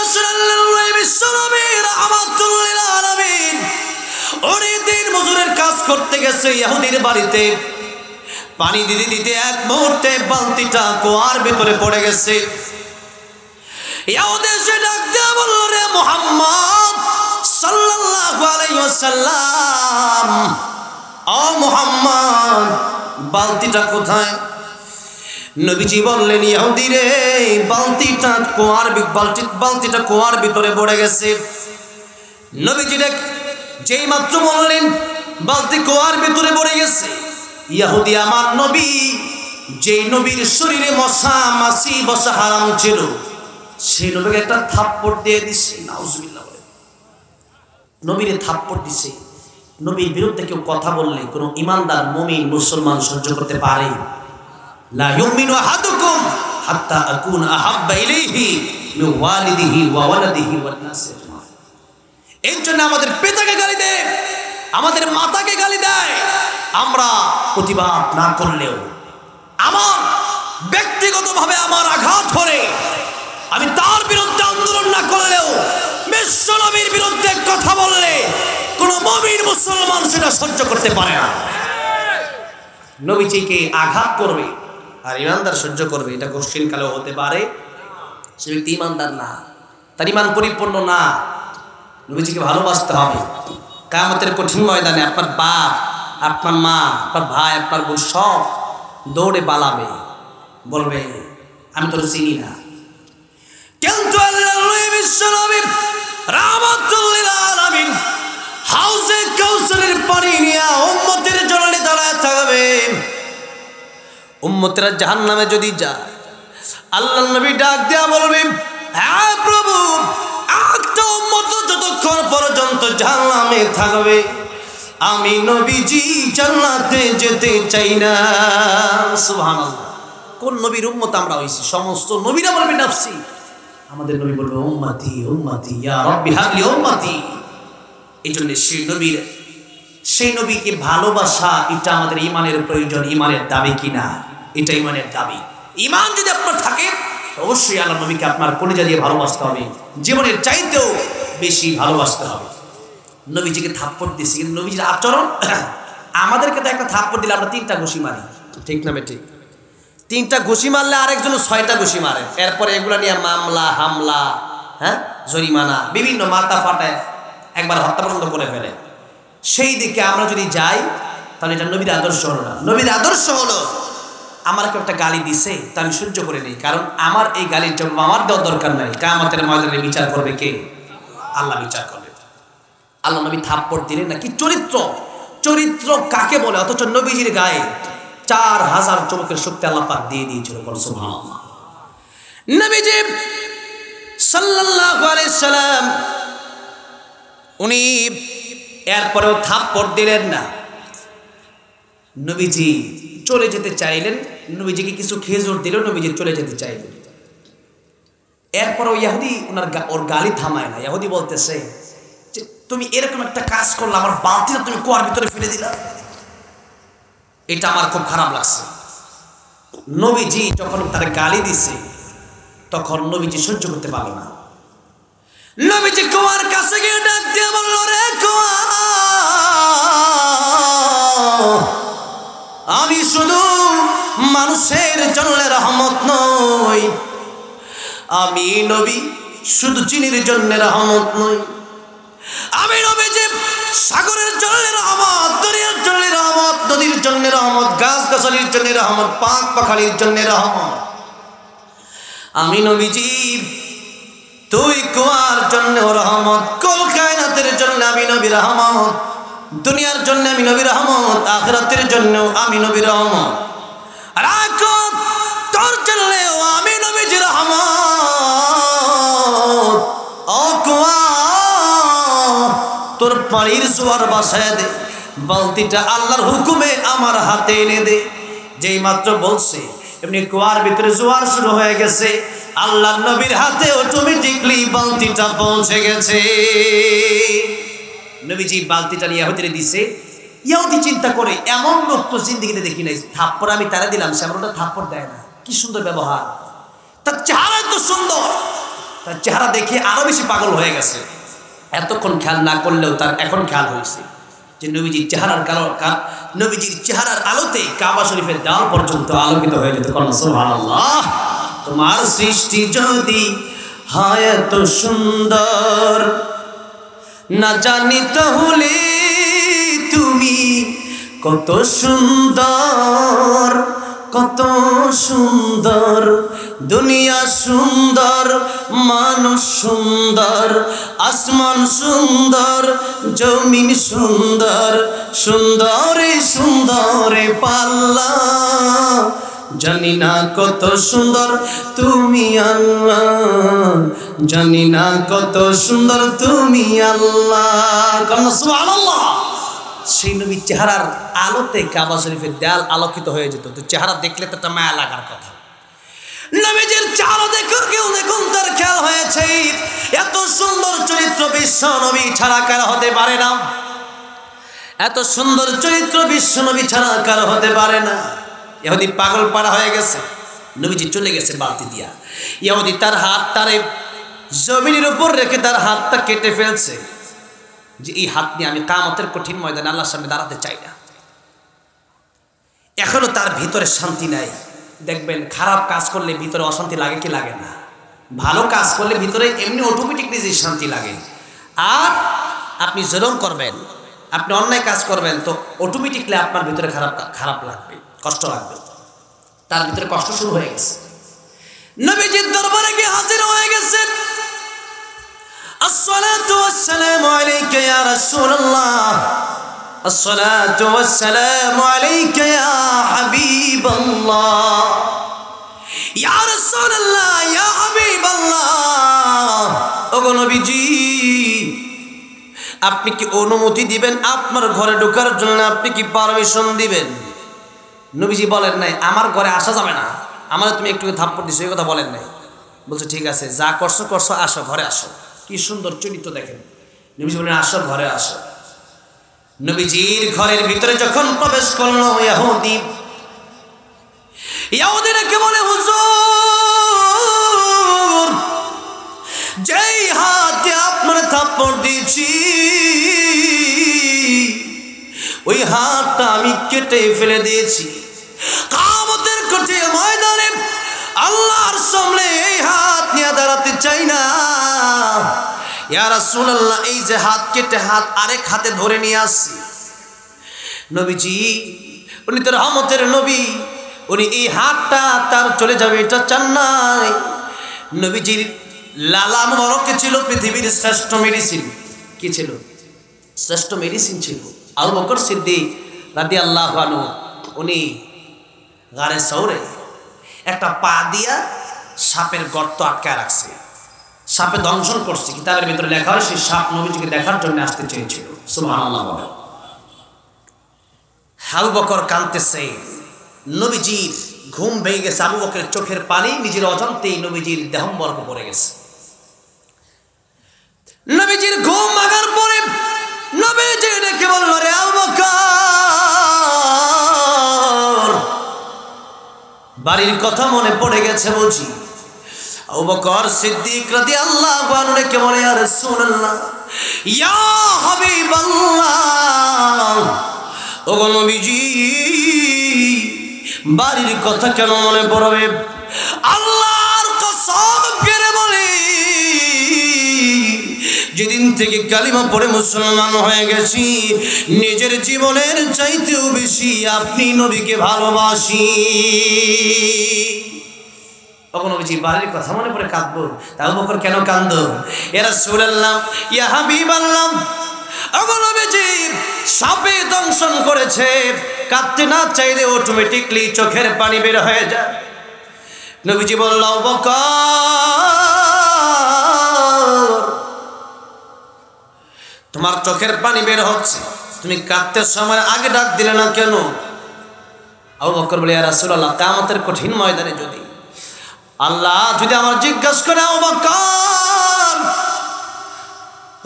দিন মজুরের কাজ করতে গেছে ইহুদির বাড়িতে, পানি দিতে দিতে এক মুহূর্তে বালতিটা কুয়ার ভিতরে পড়ে গেছে। ইহুদি এসে ডাক দিয়ে বলল, রে মুহাম্মদ সাল্লাল্লাহু আলাইহি ওয়াসাল্লাম, ও মুহাম্মদ বালতিটা কোথায়? নবীজি বললেন, ইহুদি রে, বালতিটা কুয়ার ভিতরে পড়ে গেছে। নবীজি যেই মাত্র বললেন বালতি কুয়ার ভিতরে পড়ে গেছে, ইহুদি আমার নবী, যেই নবীর শরীরে মশা মাছি বসা হারাম ছিল, সেই নবীকে একটা থাপ্পড় দিয়ে দিছে। নাউজুবিল্লাহ বলে নবীরে থাপ্পড় দিছে। নবীর বিরুদ্ধে কেউ কথা বললে কোনো ইমানদার মুমিন মুসলমান সহ্য করতে পারে? লা ইউমিনু আহাদুকুম হাত্তা আকুনা আহাব্বা ইলাইহি মিন ওয়ালিদিহি ওয়া ওয়ালাদিহি ওয়ান নাস আজমাইন। এই জন্য আমাদের পিতাকে গালি দেয়, আমাদের মাতাকে গালি দেয়, আমরা প্রতিবাদ না করলেও, আমার ব্যক্তিগতভাবে আমার আঘাত করে আমি তার বিরুদ্ধে আন্দোলন না করলেও বিশ্ব নবীর বিরুদ্ধে কথা বললে কোন মুমিন মুসলমান সেটা সহ্য করতে পারে না। নবীজিকে আঘাত করবে আর ইমানদার সহ্য করবে, এটা কঠিন কালেও হতে পারে। সে ব্যক্তি ইমানদার না, তার ইমান পরিপূর্ণ না। নবীজিকে ভালোবাসতে হবে। কিয়ামতের কঠিন ময়দানে আপনার বাপ, আপনার মা, আপনার ভাই, আপনার বোন সব দৌড়ে পালাবে, বলবে আমি তোর চিনি না। কিন্তু আল্লাহর নবী বিশ্ব নবী রাহমাতুল লিল আলামিন হাউজে কাউসারের পানি নিয়ে উম্মতের জন্য দাঁড়ায় থাকবে। উম্মতেরা জাহান্নামে যদি যায়, আল্লাহর নবী ডাক দেয়া বলবে, হ্যাঁ প্রভু, একটা উম্মত যতক্ষণ পর্যন্ত জাহান্নামে থাকবে আমি নবীজি জান্নাতে যেতে চাই না। সুবহানাল্লাহ। কোন নবীর উম্মত আমরা হইছি? সমস্ত নবীরা বলবে নাফসি, আমাদের নবী বলবে উম্মতি উম্মতি ইয়া রাব্বি হাবলি উম্মতি। এই জন্য সেই নবীকে ভালোবাসা, এটা আমাদের ইমানের প্রয়োজন, ইমানের দাবি কিনা, এটা ইমানের দাবি। ইমান যদি আপনার থাকে অবশ্যই আল্লাহ নবীকে আপনার কলিজা দিয়ে ভালোবাসতে হবে, জীবনের চাইতেও বেশি ভালোবাসতে হবে। নবীজিকে থাপ্পড় দিয়েছি, কিন্তু নবীজির আচরণ, আমাদেরকে তো একটা থাপ্পড় দিলে আমরা 3টা ঘুষি মারি, ঠিক না ঠিক? 3টা ঘুষি মারলে আরেকজন 6টা ঘুষি মারে, এরপরে এগুলা নিয়ে মামলা হামলা, হ্যাঁ, জরিমানা, বিভিন্ন মাথা ফাটায় একবার হত্যা পর্যন্ত করে ফেলে। সেই দিকে আমরা যদি যাই তাহলে এটা নবীর আদর্শ হলো না। নবীর আদর্শ হলো আমার কেউ একটা গালি দিছে তা আমি সহ্য করে নিই, কারণ আমার এই গালির জন্য আমার দেওয়ার দরকার নাই। কিয়ামতের ময়দানে বিচার করবে কে? আল্লাহ বিচার করবে। আল্লাহ নবী থাপ্পড় দিলেন না। কি চরিত্র, চরিত্র কাকে বলে? অথচ নবীজির গায়ে 4000 চমকের শক্তি আল্লাহ পাক দিয়ে দিয়েছিল। সুবহানাল্লাহ। নবীজি সাল্লাল্লাহু আলাইহি সাল্লাম উনি এরপরেও থাপ্পড় দিলেন না। নবীজি চলে যেতে চাইলেন, নবীজিকে কিছু খেজুর দিল, নবীজি চলে যেতে চাইলেন। এরপরেও ইহুদি ওর গালি থামায় না। ইহুদি বলতেছে যে তুমি এরকম একটা কাজ করলে, আমার বালতিটা তুমি কুয়ার ভিতরে ফেলে দিলা, এটা আমার খুব খারাপ লাগছে। নবীজি যখন তার গালি দিছে তখন নবীজি সহ্য করতে পারল না। নবীজি কুয়ার কাছে গিয়ে ডাক দিয়ে বলল, রে কুয়া, আমি শুধু মানুষের জন্য রহমত নই, আমি নবী শুধু জিনের জন্য রহমত নই, আমি নবীজি সাগরের জন্য রহমত, দরিয়ার জন্য রহমত, নদীর জন্য রহমত, গাছ গাছালির জন্য রহমত, পাক পাখালির জন্য রহমত। আমি নবীজি তুই কুয়ার জন্য রহমত, কুল কায়নাতের জন্য আমি নবী রহমত, দুনিয়ার জন্য আমি নবী রহমত, আখিরাতের জন্য আমি নবী রহমত, রাখো তোর জন্য আমি নবীজি রহমত। ও কুয়া, তোর পানির জোয়ার বাসায় দে, বালতিটা আল্লাহর হুকুমে আমার হাতে এনে দে। যেই মাত্র বলছে এমনি কুয়ার ভিতরে জোয়ার শুরু হয়ে গেছে। আল্লাহর নবীর হাতে অটোমেটিকলি বালতিটা পৌঁছে গেছে। নবীজি বালতিটা নিয়ে ইহুদিরে দিছে। ইহুদি চিন্তা করে, এমন লোক তো জিন্দেগিতে দেখি নাই, থাপ্পড় আমি তারা দিলাম, সে আমরা থাপ্পড় দেয় না। কি সুন্দর ব্যবহার, তার চেহারা এত সুন্দর, তার চেহারা দেখে আরো বেশি পাগল হয়ে গেছে। এতক্ষণ খেয়াল না করলেও তার এখন খেয়াল হয়েছে যে নবীজির চেহারার নবীজির চেহারার আলোতে কাবা শরীফের দেওয়াল পর্যন্ত আলোকিত হয়ে যেত। সুবহানাল্লাহ। তোমার সৃষ্টি যদি হয় এত সুন্দর, না জানি তাহলে তুমি কত সুন্দর, কত সুন্দর, দুনিয়া সুন্দর, মানুষ সুন্দর, আসমান সুন্দর, জমিন সুন্দর, সুন্দরে সুন্দরে পাল্লা, জানি না কত সুন্দর তুমি আল্লাহ, জানি না কত সুন্দর তুমি আল্লাহ। সুবহানাল্লাহ, সেই নবীর চেহারার আলোতে কাবা শরীফের দেয়াল আলোকিত হয়ে যেত। তো চেহারা দেখলে তো একটা মায়া লাগার কথা। নবীজির চেহারা দেখুন, কেউ দেখুন তার খেয়াল হয়েছে এত সুন্দর চরিত্র বিশ্ব নবী ছাড়া কারো হতে পারে না। এত সুন্দর চরিত্র বিশ্ব নবী ছাড়া কারো হতে পারে না। ইহুদি পাগল পাড়া হয়ে গেছে, নবীজি চলে গেছে বালতি দিয়া। ইহুদি তার হাতটারে জমিনের উপর রেখে তার হাতটা কেটে ফেলছে, যে এই হাত নিয়ে আমি কিয়ামতের কঠিন ময়দানে আল্লাহর সামনে দাঁড়াতে চাই না। এখনো তার ভিতরে শান্তি নাই। দেখবেন খারাপ কাজ করলে ভিতরে অশান্তি লাগে কি লাগে না? ভালো কাজ করলে ভিতরে এমনি অটোমেটিক নিজেই শান্তি লাগে। আর আপনি জুলুম করবেন, আপনি অন্যায় কাজ করবেন, তো অটোমেটিকলি আপনার ভিতরে খারাপ লাগবে, কষ্ট লাগবে। তার ভিতরে কষ্ট শুরু হয়ে গেছে। নবীজির দরবারে গিয়ে হাজির হয়ে গেছে। আসসালাতু ওয়াসসালামু আলাইকা ইয়া রাসূলুল্লাহ, আসসালাতু ওয়াসসালামু আলাইকা ইয়া হাবিবাল্লাহ, ইয়া রাসূলুল্লাহ, ইয়া হাবিবাল্লাহ। ওগো নবীজি, আপনি কি অনুমতি দিবেন আপনার ঘরে ঢোকার জন্য? আপনি কি পারমিশন দিবেন? নবীজি বলেন নাই আমার ঘরে আসা যাবে না, আমার তুমি একটু থাপ্পড় দিছো, এই কথা বলেন নাই। বলছে ঠিক আছে, যা করছো করছো, আসো ঘরে আসো। কি সুন্দর চরিত্র দেখেন। নবীজি বলেন আসো ঘরে আসো। নবীজির ঘরের ভিতরে যখন প্রবেশ করলো ইহুদিরা বলে হুজুর, যেই হাতে আপনার থাপ্পড় দিয়েছি ওই হাতটা আমি কেটে ফেলে দিয়েছি। কিয়ামতের কঠিন ময়দানে আল্লাহর সামনে এই হাত নিয়ে দাঁড়াতে চাই না। ইয়া রাসূলুল্লাহ, এই যে হাত কেটে হাত আরেক হাতে ধরে নিয়ে আসছি। নবীজি উনি তো রহমতের নবী, উনি এই হাতটা তার চলে যাবে এটা চান নাই। নবীজির লালা মোবারকে ছিল পৃথিবীর শ্রেষ্ঠ মেডিসিন। কি ছিল? শ্রেষ্ঠ মেডিসিন ছিল। আবু বকর সিদ্দিক রাদিয়াল্লাহু আনহু উনি গারে সৌরে একটা পা দিয়া সাপের গর্ত আটকে রাখছে, সাপে দংশন করছে। কিতাবের ভিতরে লেখা হয় সেই সাপ নবীজিকে দেখার জন্য আসতে চেয়েছিল। সুবহানাল্লাহ। আবু বকর কাঁদতেছে, নবীজির ঘুম ভেঙে গেছে। আবু বকরের চোখের পানি নিজের অজান্তেই নবীজির দেহম্বর্গ পড়ে গেছে। নবীজির ঘুম ভাঙার পরে নবীজি ডেকে বলল, রে আবু বকর, বাড়ির কথা মনে পড়ে গেছে বুঝি? আবু বকর সিদ্দিক রাদিয়াল্লাহু আনহু ডেকে বলে, ইয়া রাসূলুল্লাহ, ইয়া হাবিবাল্লাহ, ওগো নবীজি, বাড়ির কথা কেন মনে পড়বে? আল্লাহর কসম করে বলে, যেদিন থেকে কালিমা পড়ে মুসলমান হয়ে গেছি, নিজের জীবনের চাইতেও বেশি আপনি নবীকে ভালোবাসি। তখন নবীজির বাড়ির কথা মনে পড়ে কাঁদবো? তা আবু বকর কেন কাঁদো? ইয়া রাসূলুল্লাহ, ইয়া হাবিবাল্লাহ, ওগো নবীজি, সাপে দংশন করেছে। কাঁদতে না চাইলে অটোমেটিকলি চোখের পানি বের হয়ে যায়। নবীজি বলল, আবু বকর, তোমার চোখের পানি বের হচ্ছে, তুমি কাঁদতে সময় আগে ডাক দিলে না কেন? আবু বকর বলে, ইয়া রাসূলুল্লাহ, কিয়ামতের কঠিন ময়দানে যদি আল্লাহ যদি আমার জিজ্ঞাসা করে, আবু বকর,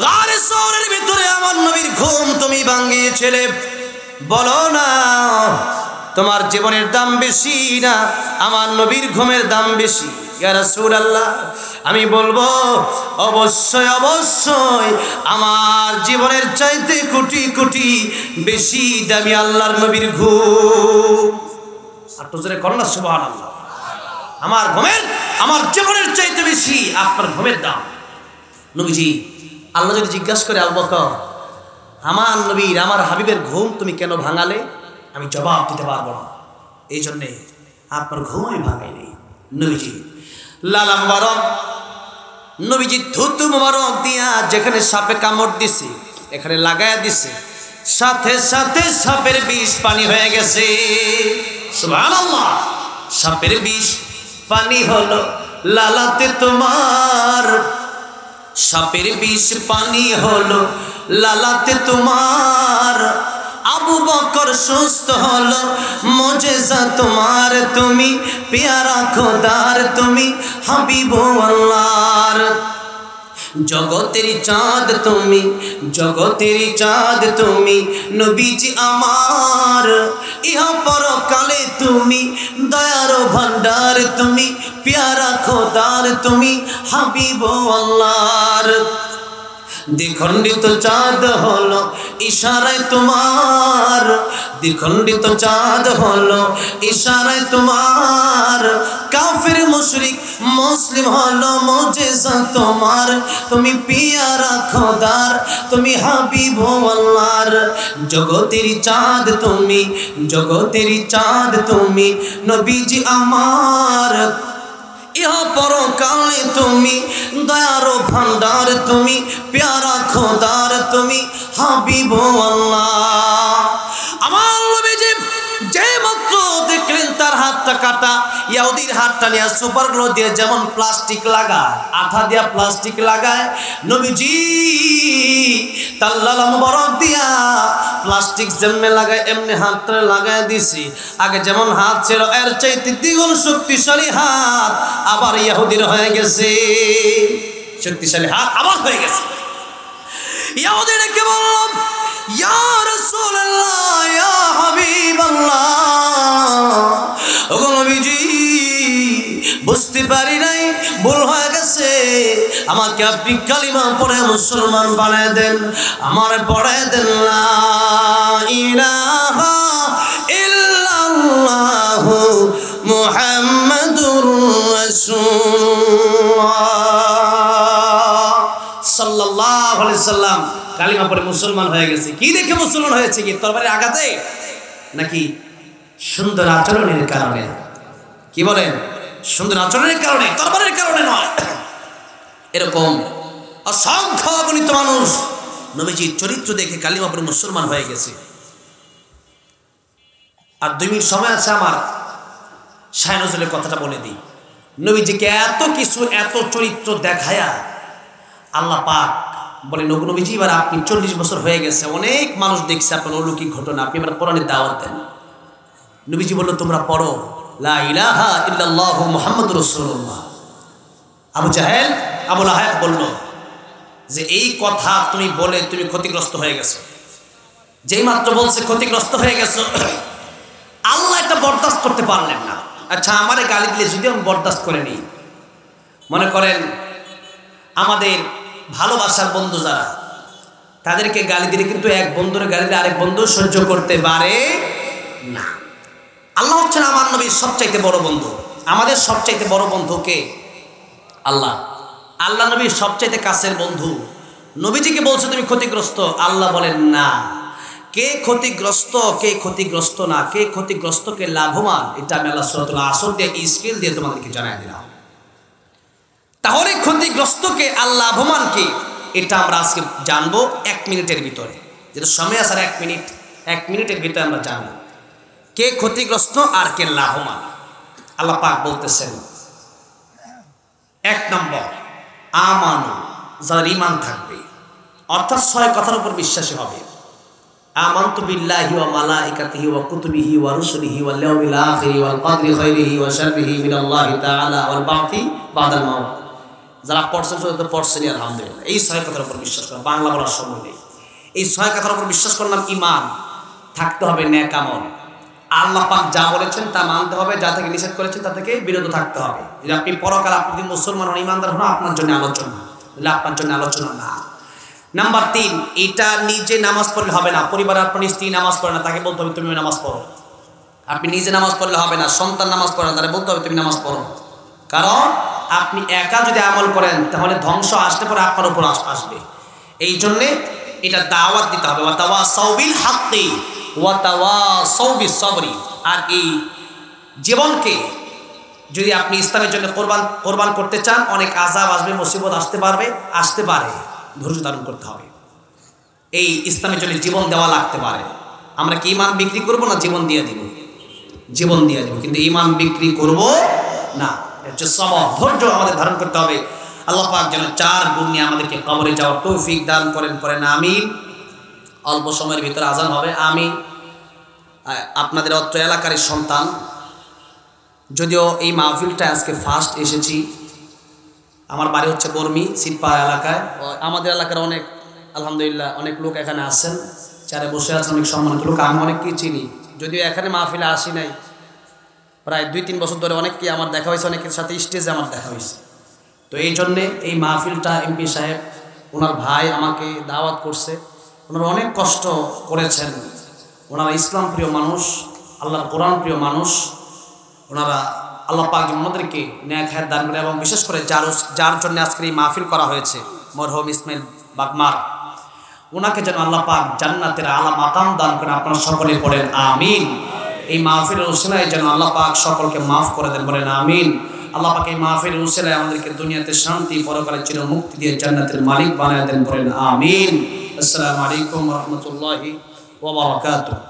গারে সওরের ভিতরে আমার নবীর ঘুম তুমি ভাঙিয়েছিলে, বলো না তোমার জীবনের দাম বেশি না আমার নবীর ঘুমের দাম বেশি? ইয়া রাসূলুল্লাহ, আমি বলবো অবশ্যই অবশ্যই আমার জীবনের চাইতে কোটি কোটি বেশি দামি আল্লাহর নবীর ঘুম। আর তো জোরে করো না সুবহানাল্লাহ। আমার ঘুমের, আমার জীবনের চাইতে বেশি আপনার ঘুমের দাম। নবীজি, আল্লাহ যদি জিজ্ঞাসা করে, আবু বকর, আমার নবীর, আমার হাবিবের ঘুম তুমি কেন ভাঙালে? আমি জবাব দিতে পারবো না। এই জন্যে আপনার ঘুম আমি ভাঙাইনি। নবীজি লালা মুবারক, নবীজি থুতু মুবারক দিয়া যেখানে সাপে কামড় দিছে এখানে লাগায়া দিছে, সাথে সাথে সাপের বিষ পানি হয়ে গেছে। সুবহানাল্লাহ। সাপের বিষ পানি হলো লালাতে তোমার, সাপের বিষ পানি হলো লালাতে তোমার। আবু বকর সুস্থ হলো, মুজিজা তোমার তুমি, পেয়ারা খোদার তুমি, হাবিবুল্লাহর। জগতের চাঁদ তুমি, জগতের চাঁদ তুমি, নবীজি আমার। ইহা পরকালে তুমি, দয়ার ভান্ডার তুমি, পেয়ারা খোদার তুমি, হাবিবুল্লাহর। দ্বিখণ্ডিত চাঁদ হলো ইশারায় তোমার, দ্বিখণ্ডিত চাঁদ হলো ইশারায় তোমার। কাফির মুশরিক মুসলিম হলো মুজিজা তোমার, তুমি পিয়ারা খোদার, তুমি হাবিবুল্লাহর। জগতের চাঁদ তুমি, জগতের চাঁদ তুমি, নবীজি আমার। ইহা পরকালে তুমি, দয়ার ভান্ডার তুমি, প্যারা খোদার তুমি, হাবিবুল্লাহ। আমার নবীজি যে মাত্র দেখলেন তার হাতটা কাটা, ইহুদির হাতটা নিয়ে সুপার গ্লু দিয়ে যেমন প্লাস্টিক লাগায়, আঠা দিয়া প্লাস্টিক লাগায়, নবীজি তার লালা মুবারক দিয়া প্লাস্টিক যেমনে লাগায় এমনি হাতটা লাগায় দিছি। আগে যেমন হাত ছিল এর চাইতে দ্বিগুণ শক্তিশালী হাত আবার ইহুদির হয়ে গেছে, শক্তিশালী হাত আবার হয়ে গেছে। ইহুদি ডেকে বলল, ইয়া রাসূলুল্লাহ, ইয়া হাবিবাল্লাহ, ওগো নবীজি বুঝতে পারি নাই, ভুল হয়ে গেছে, আমাকে আপনি কালিমা পড়ে মুসলমান বানায় দেন, আমার পড়ায় দেন লা ইলাহা ইল্লাল্লাহু মুহাম্মাদুর রাসূলুল্লাহ সাল্লাল্লাহু আলাইহি সাল্লাম। কালিমা পড়ে মুসলমান হয়ে গেছে। কি দেখে মুসলমান হয়েছে? কি তরবারির আঘাতে নাকি সুন্দর আচরণের কারণে? কি বলেন? সুন্দর আচরণের কারণে, তরবারের কারণে নয়। এরকম অসংখ্য অগণিত মানুষ নবীজির চরিত্র দেখে কালিমা পড়ে মুসলমান হয়ে গেছে। আর 2 মিনিট সময় আছে আমার, শাহ নজরুলের কথাটা বলে দিই। নবীজিকে এত কিছু, এত চরিত্র দেখায়া আল্লাহ পাক বলে, নবীজি এবার আপনি 40 বছর হয়ে গেছে, অনেক মানুষ দেখছে আপনার অলৌকিক ঘটনা, আপনি এবার কোরআনের দাওয়াত দেন। নবীজি বলল, তোমরা পড়ো লা ইলাহা ইল্লাল্লাহু মুহাম্মাদুর রাসূলুল্লাহ। আবু জাহেল, আবু লাহাব বলল যে এই কথা তুমি বলে তুমি ক্ষতিগ্রস্ত হয়ে গেছো। যেই মাত্র বলছে ক্ষতিগ্রস্ত হয়ে গেছো, আল্লাহ এটা বরদাস্ত করতে পারলেন না। আচ্ছা, আমারে গালি দিলে যদি আমি বরদাস্ত করে নিই, মনে করেন আমাদের ভালোবাসার বন্ধু যারা, তাদেরকে গালি দিলে কিন্তু এক বন্ধুর গালি দিলে আরেক বন্ধু সহ্য করতে পারে না। আল্লাহ হচ্ছেন আমার নবীর সবচাইতে বড় বন্ধু। আমাদের সবচাইতে বড় বন্ধু কে? আল্লাহ। আল্লাহ নবীর সবচাইতে কাছের বন্ধু। নবীজিকে বলছে তুমি ক্ষতিগ্রস্ত, আল্লাহ বলেন না। কে ক্ষতিগ্রস্ত, কে ক্ষতিগ্রস্ত না, কে ক্ষতিগ্রস্ত, কে লাভবান, এটা আমি আল্লাহ সূরাতুল আসর দিয়ে স্কেল দিয়ে তোমাদেরকে জানাই দিলাম। তাহলে ক্ষতিগ্রস্তকে আর লাভবানকে এটা আমরা আজকে জানবো 1 মিনিটের ভিতরে, যেটা সময় আছে 1 মিনিট, 1 মিনিটের ভিতরে আমরা জানবো কে ক্ষতিগ্রস্ত আর কে লাভবান। আল্লাহ পাক বলতেছেন, 1 নম্বর আমানু, যার ঈমান থাকবে, অর্থাৎ 6 কথার উপর বিশ্বাসী হবে। আমানতু বিল্লাহি ওয়া মালাইকাতিহি ওয়া কুতুবিহি ওয়া রুসুলিহি ওয়াল ইয়াউমিল আখিরি ওয়াল কদরি খাইরিহি ওয়া শাররিহি মিনাল্লাহি তাআলা ওয়াল বা'থি বাদাল মাউত। যারা পড়ছেন তো পড়ছেনই আলহামদুলিল্লাহ। এই 6 কথার উপর বিশ্বাস করা, বাংলা বলার সময় নেই। এই 6 কথার উপর বিশ্বাস করলাম ঈমান। থাকতে হবে নেক আমল। আল্লাহ পাক যা বলেছেন তা মানতে হবে, যা থেকে নিষেধ করেছেন তা থেকে বিরত থাকতে হবে। যদি আপনি পরকাল আপনি যদি মুসলমান হন, ঈমানদার হন, আপনার জন্য আলোচনা, বলে আপনার জন্য আলোচনা না। নাম্বার 3, এটা নিজে নামাজ পড়লে হবে না। পরিবারে আপনার স্ত্রী নামাজ পড়ে না, তাকে বলতে হবে তুমি নামাজ পড়ো। আপনি নিজে নামাজ পড়লে হবে না। সন্তান নামাজ পড়ে না, তাকে বলতে হবে তুমি নামাজ পড়ো। কারণ আপনি একা যদি আমল করেন তাহলে ধ্বংস আসতে পারে আপনার উপর আসবে। এই জন্যে এটা দাওয়াত দিতে হবে। ওয়া তাওয়াসাউ বিল হাক্কি ওয়া তাওয়াসাউ বিস সাবরি। আর এই জীবনকে যদি আপনি ইসলামের জন্য কোরবান করতে চান, অনেক আযাব আসবে, মুসিবত আসতে পারে, ধৈর্য ধারণ করতে হবে। এই ইসলামের জন্য জীবন দেওয়া লাগতে পারে। আমরা কি ঈমান বিক্রি করব না জীবন দিয়ে দিব? জীবন দিয়ে দিব, কিন্তু ঈমান বিক্রি করব না। হচ্ছে সবর, ধৈর্য আমাদের ধারণ করতে হবে। আল্লাহ পাক যেন 4 গুণ নিয়ে আমাদেরকে কবরে যাওয়ার তৌফিক দান করেন, আমিন। অল্প সময়ের ভিতরে আজান হবে। আমি আপনাদের অত্র এলাকারই সন্তান, যদিও এই মাহফিলটা আজকে ফার্স্ট এসেছি। আমার বাড়ি হচ্ছে বর্মি সিটপাড়া এলাকায়। আমাদের এলাকার অনেক আলহামদুলিল্লাহ অনেক লোক এখানে আসছেন, চেয়ারে বসে আছেন অনেক সম্মানিত লোক। আমি অনেককেই চিনি, যদিও এখানে মাহফিলে আসি নাই। প্রায় 2-3 বছর ধরে অনেককে আমার দেখা হয়েছে, অনেকের সাথে স্টেজে আমার দেখা হয়েছে। তো এই জন্যে এই মাহফিলটা এমপি সাহেব ওনার ভাই আমাকে দাওয়াত করছে। ওনারা অনেক কষ্ট করেছেন, ওনারা ইসলাম প্রিয় মানুষ, আল্লাহর কোরআন প্রিয় মানুষ। ওনারা আল্লাহ পাক ওনাদেরকে ন্যায় খায়ের দান করে, এবং বিশেষ করে যার জন্য আজকের এই মাহফিল করা হয়েছে মরহুম ইসমাইল বাগমার, ওনাকে যেন আল্লাহ পাক জান্নাতের আলা মাকাম দান করে। আপনারা সকলে পড়েন আমিন। এই মাহফিলের উসিলায় যেন আল্লাহ পাক সকলকে মাফ করে দেন, বলেন আমিন। আল্লাহ পাক এই মাহফিলের উসিলায় আমাদেরকে দুনিয়াতে শান্তি, পরকালে চির মুক্তি দিয়ে জান্নাতের মালিক বানায় দেন, বলেন আমিন। আসসালামু আলাইকুম ওয়া রাহমাতুল্লাহি ওয়া বারাকাতুহু।